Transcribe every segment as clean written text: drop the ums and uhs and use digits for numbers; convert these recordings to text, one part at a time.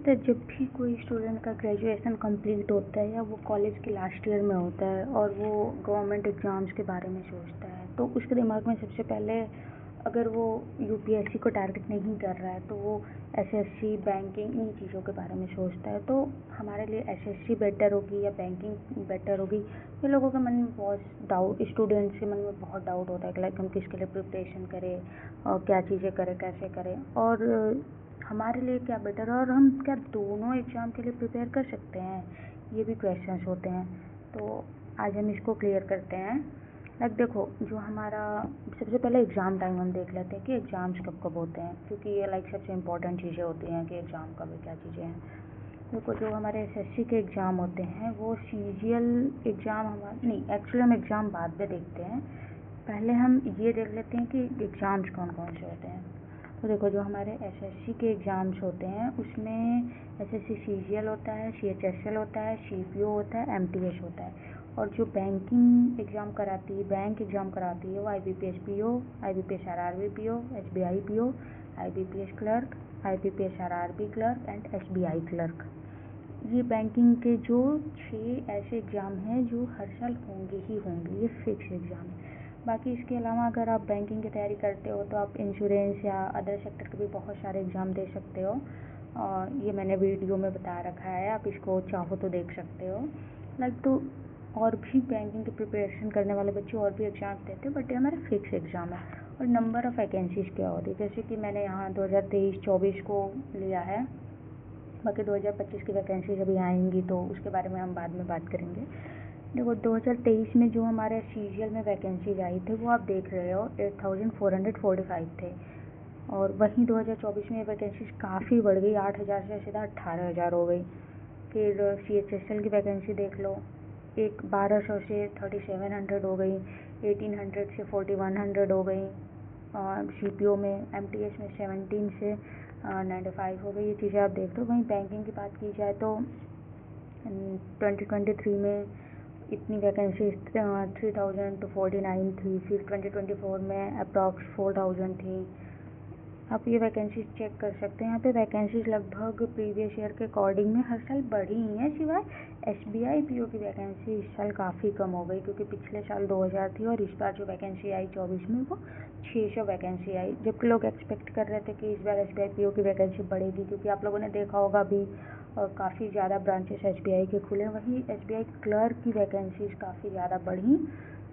पता है, जब भी कोई स्टूडेंट का ग्रेजुएशन कंप्लीट होता है या वो कॉलेज के लास्ट ईयर में होता है और वो गवर्नमेंट एग्ज़ाम्स के बारे में सोचता है, तो उसके दिमाग में सबसे पहले, अगर वो यूपीएससी को टारगेट नहीं कर रहा है तो वो एसएससी, बैंकिंग, इन चीज़ों के बारे में सोचता है। तो हमारे लिए एसएससी बेटर होगी या बैंकिंग बेटर होगी, ये लोगों के मन में बहुत डाउट, स्टूडेंट्स के मन में बहुत डाउट होता है कि लाइक हम किसके लिए प्रिपरेशन करें और क्या चीज़ें करें, कैसे करें, और हमारे लिए क्या बेटर है और हम क्या दोनों एग्ज़ाम के लिए प्रिपेयर कर सकते हैं, ये भी क्वेश्चंस होते हैं। तो आज हम इसको क्लियर करते हैं। लाइक देखो, जो हमारा सबसे पहले एग्ज़ाम टाइम हम देख लेते हैं कि एग्ज़ाम्स कब कब होते हैं, क्योंकि ये लाइक सबसे इम्पोर्टेंट चीज़ें होती हैं कि एग्ज़ाम कब है, क्या चीज़ें हैं। देखो, जो हमारे एसएससी के एग्ज़ाम होते हैं वो सीजीएल एग्ज़ाम, हमारे नहीं, एक्चुअली हम एग्ज़ाम बाद में देखते हैं। पहले हम ये देख लेते हैं कि एग्ज़ाम्स कौन कौन से होते हैं। तो देखो, जो हमारे एसएससी के एग्ज़ाम्स होते हैं उसमें एसएससी सीजीएल होता है, सीएचएसएल होता है, सीपीओ होता है, एमटीएस होता है। और जो बैंकिंग एग्ज़ाम कराती है, बैंक एग्ज़ाम कराती है, वो IBPS PO, IBPS RRB PO, SBI PO, IBPS clerk, IBPS RRB clerk and SBI clerk. ये बैंकिंग के जो 6 ऐसे एग्ज़ाम हैं जो हर साल होंगे ही होंगे, ये फिक्स एग्ज़ाम है। बाकी इसके अलावा अगर आप बैंकिंग की तैयारी करते हो तो आप इंश्योरेंस या अदर सेक्टर के भी बहुत सारे एग्ज़ाम दे सकते हो, और ये मैंने वीडियो में बता रखा है, आप इसको चाहो तो देख सकते हो। लाइक तो और भी बैंकिंग की प्रिपरेशन करने वाले बच्चे और भी एग्ज़ाम देते हैं, बट ये हमारा फिक्स एग्ज़ाम है। और नंबर ऑफ़ वैकेंसीज़ क्या होती है, जैसे कि मैंने यहाँ 2023-24 को लिया है, बाकी 2025 की वैकेंसीज अभी आएंगी तो उसके बारे में हम बाद में बात करेंगे। देखो, 2023 में जो हमारे सीजीएल में वैकेंसीज आई थे वो आप देख रहे हो 8445 थे, और वहीं 2024 में ये वैकेंसीज काफ़ी बढ़ गई, 8000 से सीधा 18000 हो गई। फिर सीएचएसएल की वैकेंसी देख लो, 1200 से 3700 हो गई, 1800 से 4100 हो गई, और सीपीओ में, एमटीएस में 17 से 95 हो गई। ये चीज़ें आप देख लो। वहीं बैंकिंग की बात की जाए तो 2023 में इतनी वैकेंसी 3000 to 49 थी, फिर 2024 में अप्रॉक्स 4000 थी। आप ये वैकेंसीज चेक कर सकते हैं। यहाँ पे वैकेंसीज लगभग प्रीवियस ईयर के अकॉर्डिंग में हर साल बढ़ी ही हैं, सिवाय एसबीआई पीओ की वैकेंसी इस साल काफ़ी कम हो गई, क्योंकि पिछले साल 2000 थी और इस बार जो वैकेंसी आई 24 में वो 600 वैकेंसी आई, जबकि लोग एक्सपेक्ट कर रहे थे कि इस बार एसबीआई पीओ की वैकेंसी बढ़ेगी, क्योंकि आप लोगों ने देखा होगा अभी काफ़ी ज़्यादा ब्रांचेस एसबीआई के खुले। वहीं एसबीआई क्लर्क की वैकेंसीज काफ़ी ज़्यादा बढ़ी,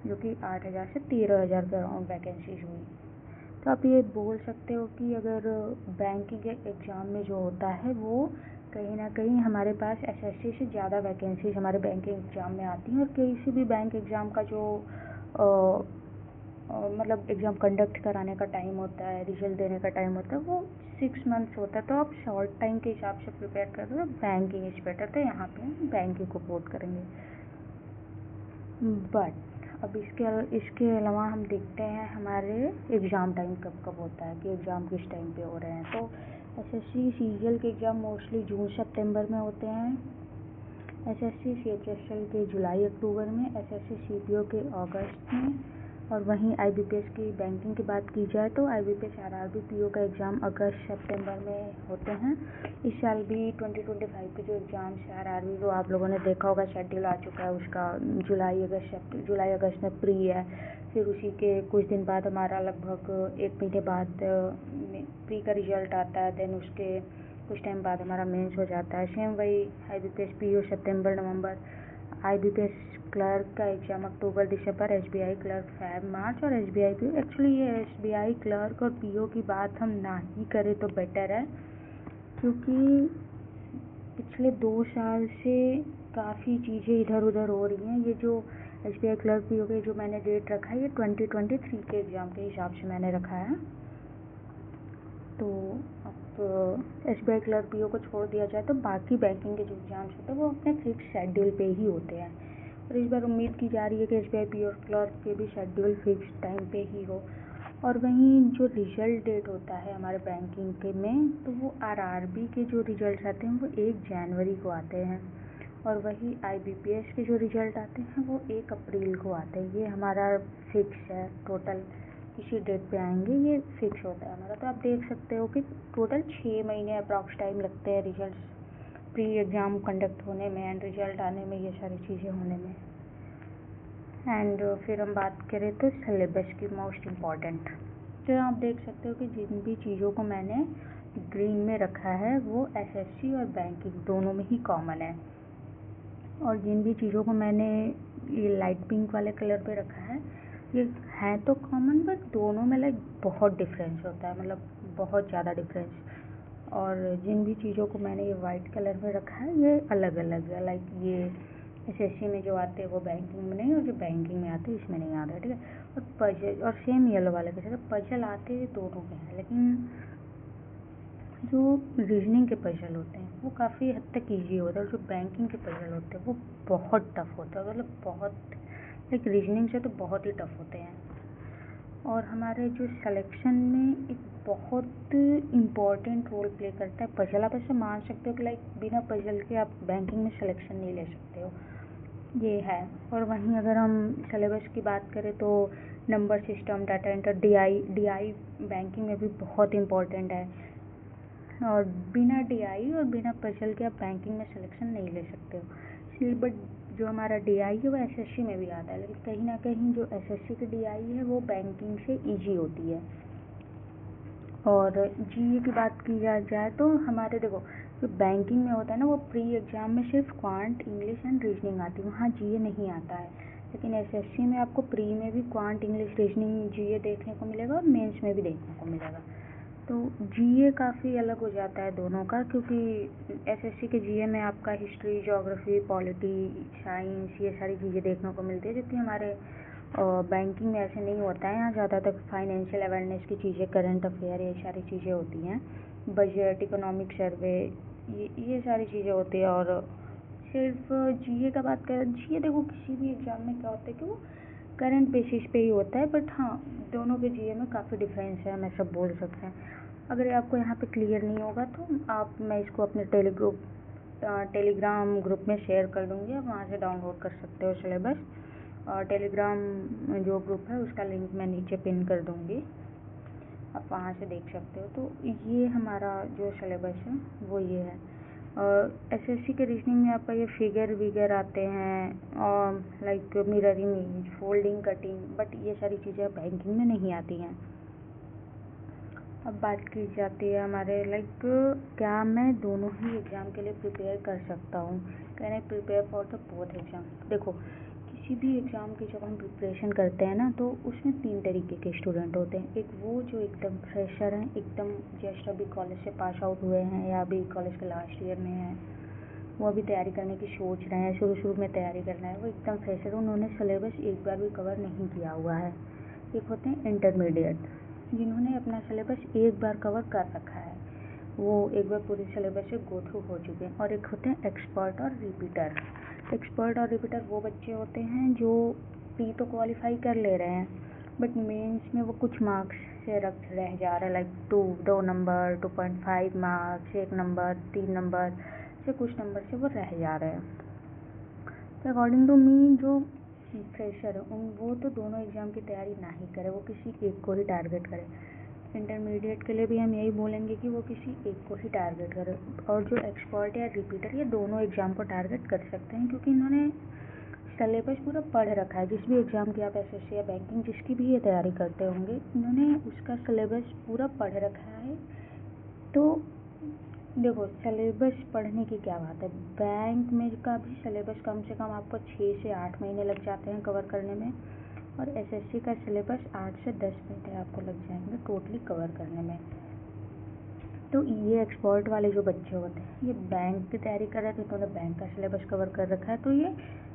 जो कि 8000 से 13000 के अराउंड वैकेंसीज हुई। तो आप ये बोल सकते हो कि अगर बैंकिंग एग्ज़ाम में जो होता है वो कहीं ना कहीं हमारे पास एसएससी से ज़्यादा वैकेंसीज हमारे बैंकिंग एग्ज़ाम में आती हैं, और किसी भी बैंक एग्ज़ाम का जो मतलब एग्ज़ाम कंडक्ट कराने का टाइम होता है, रिजल्ट देने का टाइम होता है, वो 6 मंथ्स होता है। तो आप शॉर्ट टाइम के हिसाब से प्रिपेयर कर रहे हो, बैंकिंग इज बेटर, तो यहाँ पे हम बैंकिंग को कोट करेंगे। बट अब इसके अलावा हम देखते हैं हमारे एग्ज़ाम टाइम कब कब होता है, कि एग्ज़ाम किस टाइम पे हो रहे हैं। तो एसएससी सीजीएल के एग्ज़ाम मोस्टली जून सितंबर में होते हैं, एसएससी सीएचएसएल के जुलाई अक्टूबर में, एसएससी सीपीओ के अगस्त में, और वहीं आईबीपीएस की बैंकिंग की बात की जाए तो आईबीपीएस आरआरबी पीओ का एग्ज़ाम अगस्त सितंबर में होते हैं। इस साल भी 2025 के जो एग्ज़ाम्स है आरआरबी, वो आप लोगों ने देखा होगा, शेड्यूल आ चुका है उसका, जुलाई अगस्त में प्री है, फिर उसी के कुछ दिन बाद हमारा लगभग 1 महीने बाद प्री का रिजल्ट आता है, देन उसके कुछ टाइम बाद हमारा मेंस हो जाता है। सेम वही आईबीपीएस पीओ सितंबर नवंबर, आईबीपीएस क्लर्क का एग्ज़ाम अक्टूबर दिसंबर, एसबीआई क्लर्क फैब मार्च, और एसबीआई पीओ, एक्चुअली ये एसबीआई क्लर्क और पीओ की बात हम ना ही करें तो बेटर है, क्योंकि पिछले 2 साल से काफ़ी चीज़ें इधर उधर हो रही हैं। ये जो एसबीआई क्लर्क पीओ के जो मैंने डेट रखा है, ये 2023 के एग्ज़ाम के हिसाब से मैंने रखा है। तो अब एसबीआई क्लर्क पीओ को छोड़ दिया जाए तो बाकी बैंकिंग के जो एग्ज़ाम्स होते हैं वो अपने फिक्स शेड्यूल पे ही होते हैं, और इस बार उम्मीद की जा रही है कि एसबीआई पीओ और क्लर्क के भी शेड्यूल फिक्स टाइम पे ही हो। और वहीं जो रिजल्ट डेट होता है हमारे बैंकिंग के में, तो वो आरआरबी के जो रिजल्ट आते हैं वो 1 जनवरी को आते हैं, और वही आईबीपीएस के जो रिजल्ट आते हैं वो 1 अप्रैल को आते हैं। ये हमारा फिक्स है, टोटल इसी डेट पे आएंगे, ये फिक्स होता है हमारा। तो आप देख सकते हो कि टोटल 6 महीने अप्रॉक्स टाइम लगते हैं रिजल्ट प्री एग्ज़ाम कंडक्ट होने में एंड रिजल्ट आने में, ये सारी चीज़ें होने में। एंड फिर हम बात करें तो सिलेबस की मोस्ट इम्पॉर्टेंट, तो आप देख सकते हो कि जिन भी चीज़ों को मैंने ग्रीन में रखा है वो एसएससी और बैंकिंग दोनों में ही कॉमन है, और जिन भी चीज़ों को मैंने ये लाइट पिंक वाले कलर पे रखा है ये है तो कॉमन, बट दोनों में लाइक बहुत डिफरेंस होता है, मतलब बहुत ज़्यादा डिफरेंस। और जिन भी चीज़ों को मैंने ये वाइट कलर में रखा है ये अलग अलग है, लाइक ये एसएससी में जो आते हैं वो बैंकिंग में नहीं, और जो बैंकिंग में आते हैं इसमें नहीं आते, ठीक है। और पजल, और सेम येलो वाले के साथ पजल आते हैं दोनों के हैं, लेकिन जो रीजनिंग के पजल होते हैं वो काफ़ी हद तक ईजी होता है, और जो बैंकिंग के पजल होते हैं वो बहुत टफ होता है, मतलब बहुत, लाइक रीजनिंग से तो बहुत ही टफ होते हैं। और हमारे जो सिलेक्शन में एक बहुत इम्पॉर्टेंट रोल प्ले करता है पजल। आप ऐसे मान सकते हो कि लाइक बिना पजल के आप बैंकिंग में सिलेक्शन नहीं ले सकते हो, ये है। और वहीं अगर हम सिलेबस की बात करें तो number system, data enter, DI banking में भी बहुत इम्पॉर्टेंट है, और बिना डीआई और बिना पजल के आप बैंकिंग में सिलेक्शन नहीं ले सकते हो। इसलिए बट जो हमारा डीआई है वो एसएससी में भी आता है, लेकिन कहीं ना कहीं जो एसएससी की डीआई है वो बैंकिंग से इजी होती है। और जीए की बात की जाए तो हमारे देखो जो बैंकिंग में होता है ना वो प्री एग्ज़ाम में सिर्फ क्वांट, इंग्लिश एंड रीजनिंग आती है, वहाँ जीए नहीं आता है। लेकिन एसएससी में आपको प्री में भी क्वांट, इंग्लिश, रीजनिंग, जीए देखने को मिलेगा, और मेंस में भी देखने को मिलेगा। तो जीए काफ़ी अलग हो जाता है दोनों का, क्योंकि एसएससी के जीए में आपका हिस्ट्री, ज्योग्राफी, पॉलिटी, साइंस, ये सारी चीज़ें देखने को मिलती है, जबकि हमारे बैंकिंग में ऐसे नहीं होता है। यहाँ ज़्यादातर फाइनेंशियल अवेयरनेस की चीज़ें, करंट अफेयर, ये सारी चीज़ें होती हैं, बजट, इकोनॉमिक सर्वे, ये सारी चीज़ें होती है। और सिर्फ जीए का बात करें, जीए देखो किसी भी एग्ज़ाम में क्या होता है कि वो करंट बेसिस पे ही होता है, बट हाँ दोनों के जीए में काफ़ी डिफरेंस है, हम ऐसा बोल सकते हैं। अगर आपको यहाँ पे क्लियर नहीं होगा तो मैं इसको अपने टेलीग्राम ग्रुप में शेयर कर दूँगी, आप वहाँ से डाउनलोड कर सकते हो सिलेबस। और टेलीग्राम जो ग्रुप है उसका लिंक मैं नीचे पिन कर दूँगी, आप वहाँ से देख सकते हो। तो ये हमारा जो सिलेबस है वो ये है। और एसएससी के रीजनिंग में आपका ये फिगर विगर आते हैं, और like mirror image, folding, cutting, but ये सारी चीज़ें बैंकिंग में नहीं आती हैं। अब बात की जाती है हमारे लाइक क्या मैं दोनों ही एग्ज़ाम के लिए प्रिपेयर कर सकता हूँ, can I prepare for the both exam. देखो किसी भी एग्ज़ाम की जब हम प्रिपरेशन करते हैं ना तो उसमें 3 तरीके के स्टूडेंट होते हैं। एक वो जो एकदम फ्रेशर हैं, एकदम जस्ट अभी कॉलेज से पास आउट हुए हैं या अभी कॉलेज के लास्ट ईयर में हैं, वो अभी तैयारी करने की सोच रहे हैं, शुरू में तैयारी करना है, वो एकदम फ्रेशर, उन्होंने सिलेबस एक बार भी कवर नहीं किया हुआ है। एक होते हैं इंटरमीडिएट, जिन्होंने अपना सिलेबस एक बार कवर कर रखा है, वो एक बार पूरी सिलेबस से गो थ्रू हो चुके हैं। और एक होते हैं एक्सपर्ट और रिपीटर। एक्सपर्ट और रिपीटर वो बच्चे होते हैं जो प्री तो क्वालिफाई कर ले रहे हैं, बट मेंस में वो कुछ मार्क्स से रह जा रहे हैं, like 2 number, 2.5 marks, 1 number, 3 number से, कुछ नंबर से वो रह जा रहे हैं। तो अकॉर्डिंग टू मी जो फ्रेशर है वो तो दोनों एग्ज़ाम की तैयारी ना ही करे, वो किसी एक को ही टारगेट करे। इंटरमीडिएट के लिए भी हम यही बोलेंगे कि वो किसी एक को ही टारगेट करे। और जो एक्सपर्ट या रिपीटर, ये दोनों एग्ज़ाम को टारगेट कर सकते हैं, क्योंकि इन्होंने सिलेबस पूरा पढ़ रखा है। जिस भी एग्ज़ाम की आप एसएससी या बैंकिंग जिसकी भी ये तैयारी करते होंगे, इन्होंने उसका सिलेबस पूरा पढ़ रखा है। तो देखो सिलेबस पढ़ने की क्या बात है, बैंक में का भी सिलेबस कम से कम आपको 6 से 8 महीने लग जाते हैं कवर करने में, और एसएससी का सिलेबस 8 से 10 महीने आपको लग जाएंगे टोटली कवर करने में। तो ये एक्सपर्ट वाले जो बच्चे होते हैं ये बैंक की तैयारी कर रहे थे, तो उन्होंने बैंक का सिलेबस कवर कर रखा है, तो ये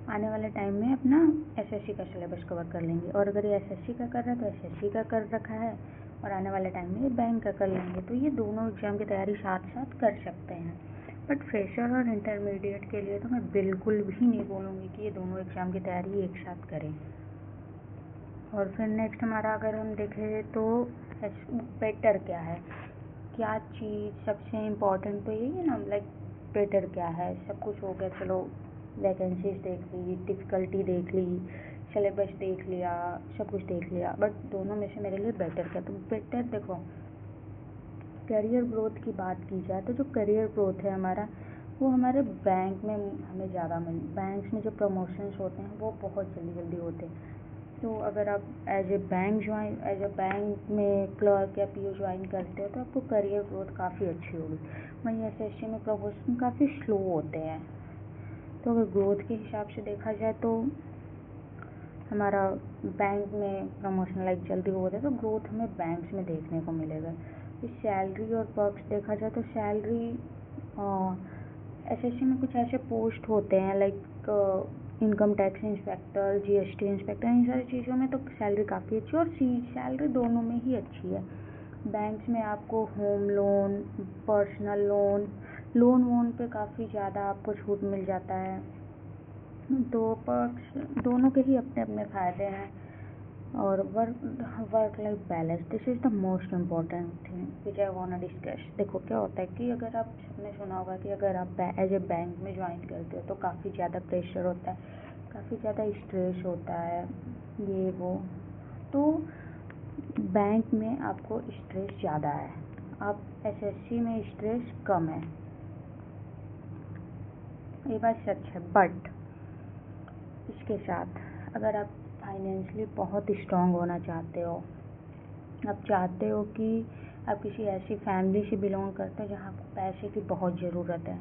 आने वाले टाइम में अपना एसएससी का सिलेबस कवर कर लेंगे। और अगर ये एसएससी का कर रहा है तो एसएससी का कर रखा है, और आने वाले टाइम में ये बैंक का कर लेंगे। तो ये दोनों एग्ज़ाम की तैयारी साथ साथ कर सकते हैं। बट फ्रेशर और इंटरमीडिएट के लिए तो मैं बिल्कुल भी नहीं बोलूँगी कि ये दोनों एग्ज़ाम की तैयारी एक साथ करें। और फिर नेक्स्ट हमारा अगर हम देखें तो बेटर क्या है, क्या चीज़ सबसे इम्पोर्टेंट तो यही है ना, लाइक बेटर क्या है। सब कुछ हो गया, चलो वैकेंसीज देख ली, डिफ़िकल्टी देख ली, सिलेबस देख लिया, सब कुछ देख लिया, बट दोनों में से मेरे लिए बेटर क्या। तो बेटर देखो, करियर ग्रोथ की बात की जाए तो जो करियर ग्रोथ है हमारा वो हमारे बैंक में हमें ज़्यादा बैंक्स में जो प्रमोशंस होते हैं वो बहुत जल्दी जल्दी होते हैं। तो अगर आप एज ए बैंक में क्लर्क या पीओ ज्वाइन करते हो तो आपको करियर ग्रोथ काफ़ी अच्छी होगी। वहीं एसएससी में प्रमोशन काफ़ी स्लो होते हैं। तो अगर ग्रोथ के हिसाब से देखा जाए तो हमारा बैंक में प्रमोशन जल्दी होता है, तो ग्रोथ हमें बैंक्स में देखने को मिलेगा। तो सैलरी और पर्क्स देखा जाए तो सैलरी एसएससी में कुछ ऐसे पोस्ट होते हैं income tax inspector, GST inspector, इन सारी चीज़ों में तो सैलरी काफ़ी अच्छी है और सैलरी दोनों में ही अच्छी है। बैंक्स में आपको होम लोन, पर्सनल लोन वोन पे काफ़ी ज़्यादा आपको छूट मिल जाता है। तो पर्क्स दोनों के ही अपने अपने फ़ायदे हैं। और work life balance, this is the most important thing which I want to discuss. देखो क्या होता है कि अगर आप सबने सुना होगा कि अगर आप एज ए बैंक में ज्वाइन करते हो तो काफ़ी ज़्यादा प्रेशर होता है, काफ़ी ज़्यादा स्ट्रेस होता है, ये वो। तो बैंक में आपको स्ट्रेस ज़्यादा है, आप एसएससी में स्ट्रेस कम है, ये बात सच है। बट इसके साथ अगर आप फाइनेंशियली बहुत स्ट्रांग होना चाहते हो, आप चाहते हो कि आप किसी ऐसी फैमिली से बिलोंग करते हो जहाँ आपको पैसे की बहुत ज़रूरत है,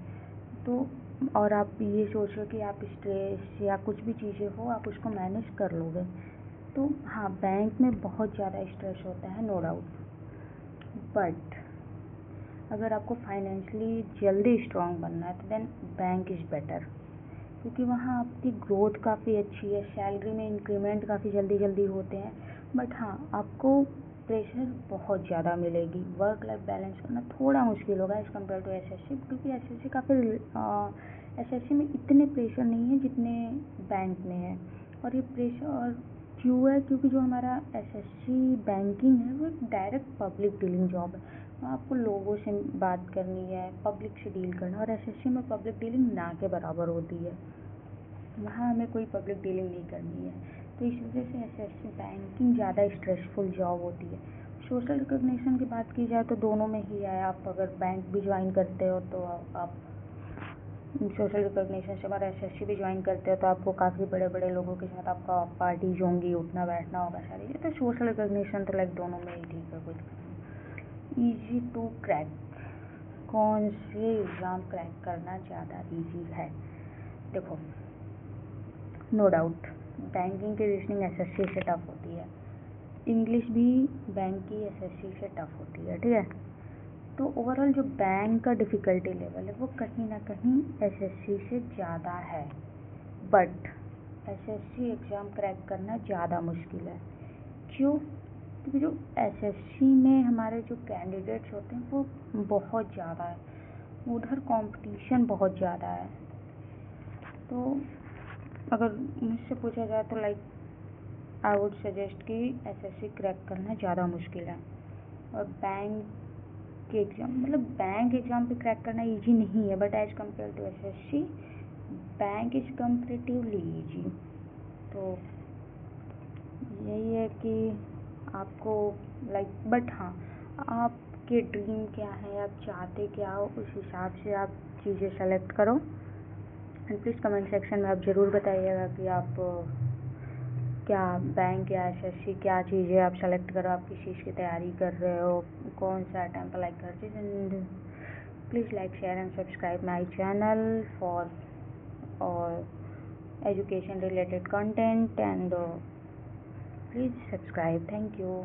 तो और आप ये सोच रहे हो कि आप स्ट्रेस या कुछ भी चीज़ें हो आप उसको मैनेज कर लोगे, तो हाँ बैंक में बहुत ज़्यादा स्ट्रेस होता है, नो डाउट। बट अगर आपको फाइनेंशियली जल्दी स्ट्रांग बनना है तो देन बैंक इज़ बेटर, क्योंकि वहाँ आपकी ग्रोथ काफ़ी अच्छी है, सैलरी में इंक्रीमेंट काफ़ी जल्दी जल्दी होते हैं। बट हाँ आपको प्रेशर बहुत ज़्यादा मिलेगी, वर्क लाइफ बैलेंस करना थोड़ा मुश्किल होगा एज़ कम्पेयर टू एसएससी, क्योंकि एसएससी में इतने प्रेशर नहीं है जितने बैंक में है। और ये प्रेशर क्यों है, क्योंकि जो हमारा एसएससी बैंकिंग है वो एक डायरेक्ट पब्लिक डीलिंग जॉब है, वहाँ आपको लोगों से बात करनी है, पब्लिक से डील करना, और एसएससी में पब्लिक डीलिंग ना के बराबर होती है, वहाँ हमें कोई पब्लिक डीलिंग नहीं करनी है। तो इस वजह से एसएससी बैंकिंग ज़्यादा स्ट्रेसफुल जॉब होती है। सोशल रिकॉग्निशन की बात की जाए तो दोनों में ही है, आप अगर बैंक भी ज्वाइन करते हो तो आप सोशल रिकॉग्निशन से, अगर एसएससी भी ज्वाइन करते हो तो आपको काफ़ी बड़े बड़े लोगों के साथ आपका पार्टीज होंगी, उठना बैठना होगा सारी चीज़। तो सोशल रिकॉग्निशन तो दोनों में ही ठीक है, कुछ ईजी टू क्रैक, कौन से एग्ज़ाम क्रैक करना ज़्यादा ईजी है? देखो नो डाउट बैंकिंग की रीजनिंग एसएससी से टफ होती है, इंग्लिश भी बैंक की एसएससी से टफ होती है, ठीक है। तो ओवरऑल जो बैंक का डिफ़िकल्टी लेवल है वो कहीं ना कहीं एसएससी से ज़्यादा है, बट एसएससी एग्ज़ाम क्रैक करना ज़्यादा मुश्किल है। क्यों? क्योंकि जो एसएससी में हमारे जो कैंडिडेट्स होते हैं वो बहुत ज़्यादा है, उधर कंपटीशन बहुत ज़्यादा है। तो अगर मुझसे पूछा जाए तो आई वुड सजेस्ट कि एसएससी क्रैक करना ज़्यादा मुश्किल है, और बैंक के बैंक एग्ज़ाम पे क्रैक करना इजी नहीं है, but as compare to SSC bank is comparatively easy. तो यही है कि आपको बट हाँ आपके ड्रीम क्या है, आप चाहते क्या हो, उस हिसाब से आप चीज़ें सेलेक्ट करो। एंड प्लीज़ कमेंट सेक्शन में आप ज़रूर बताइएगा कि आप क्या बैंक या एसएससी क्या चीज़ें आप सेलेक्ट करो, आप किस चीज़ की तैयारी कर रहे हो, कौन सा अटेम्प्ट हर चीज़। And please like, share and subscribe my channel for और education related content, and please subscribe. Thank you.